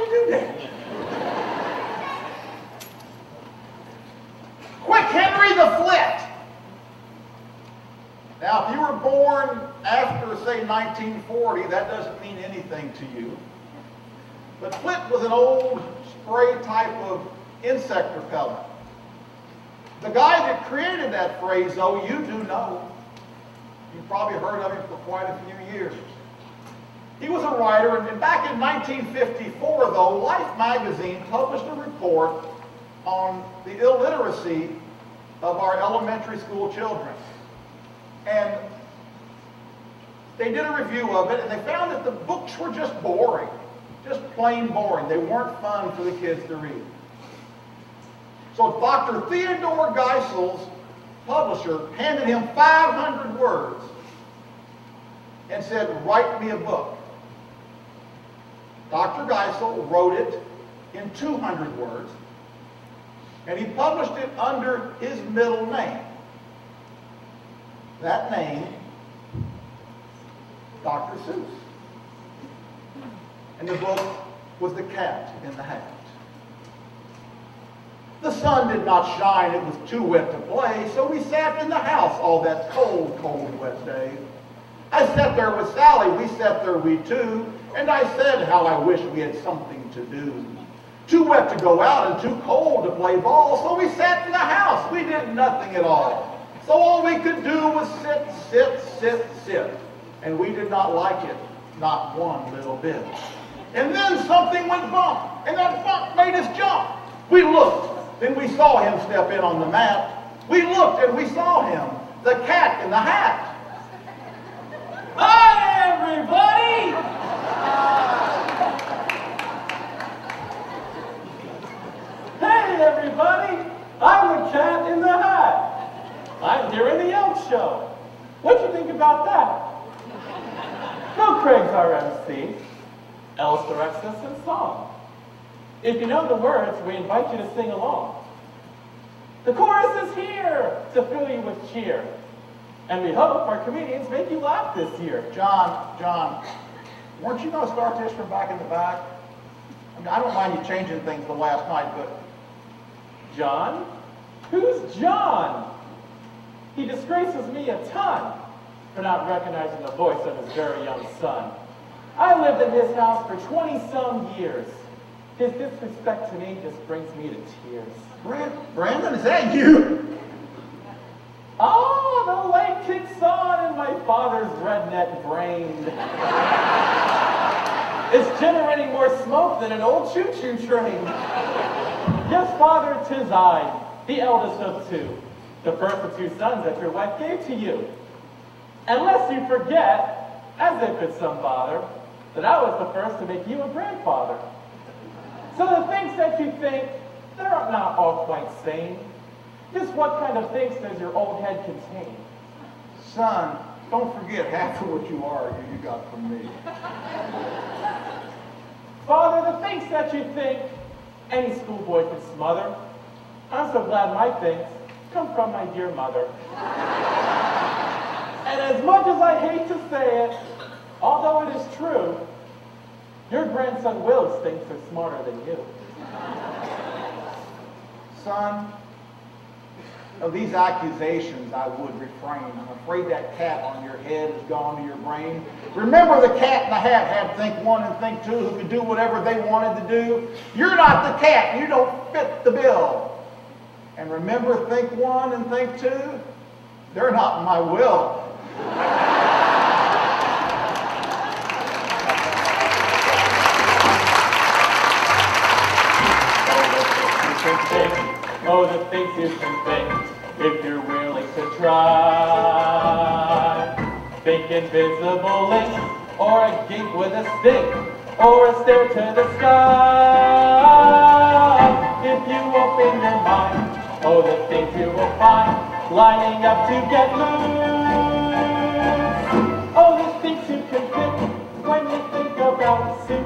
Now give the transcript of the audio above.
you do that? Quick Henry the Flit. Now, if you were born after, say, 1940, that doesn't mean anything to you. But flit was an old spray type of insect repellent. The guy that created that phrase, though, you do know. You've probably heard of him for quite a few years. He was a writer, and back in 1954, though, Life magazine published a report on the illiteracy of our elementary school children. And they did a review of it, and they found that the books were just boring, just plain boring. They weren't fun for the kids to read. So Dr. Theodore Geisel's publisher handed him 500 words and said, write me a book. Dr. Geisel wrote it in 200 words, and he published it under his middle name. That name, Dr. Seuss. And the book was The Cat in the Hat. The sun did not shine, it was too wet to play, so we sat in the house all that cold, cold, wet day. I sat there with Sally, we sat there, we two, and I said how I wish we had something to do. Too wet to go out and too cold to play ball, so we sat in the house, we did nothing at all. So all we could do was sit, sit, sit, sit, and we did not like it, not one little bit. And then something went bump, and that bump made us jump. We looked. Then we saw him step in on the mat. We looked and we saw him, the cat in the hat. Hi, everybody! Hey, everybody! I'm the cat in the hat. I'm here in the Elks Show. What do you think about that? Bill Craig's our MC. Ellis directs us in song. If you know the words, we invite you to sing along. The chorus is here to fill you with cheer. And we hope our comedians make you laugh this year. John, weren't you going to start this from back in the back? I mean, I don't mind you changing things from last night, but... John? Who's John? He disgraces me a ton for not recognizing the voice of his very young son. I lived in his house for 20-some years. His disrespect to me just brings me to tears. Brandon, is that you? Oh, the light kicks on in my father's redneck brain. It's generating more smoke than an old choo-choo train. Yes, Father, 'tis I, the eldest of two, the first of two sons that your wife gave to you. Unless you forget, as if it's some bother, that I was the first to make you a grandfather. So the things that you think, they're not all quite sane. Just what kind of things does your old head contain? Son, don't forget half of what you are you got from me. Father, the things that you think any schoolboy can smother, I'm so glad my things come from my dear mother. And as much as I hate to say it, although it is true, your grandson Will's thinks are smarter than you. Son, of these accusations I would refrain. I'm afraid that cat on your head has gone to your brain. Remember the cat in the hat had think one and think two who could do whatever they wanted to do? You're not the cat. You don't fit the bill. And remember think one and think two? They're not in my will. Oh, the things you can think, if you're willing to try. Think invisible link, or a gate with a stick, or a stair to the sky. If you open your mind, oh, the things you will find, lining up to get loose. Oh, the things you can think, when you think about Sue.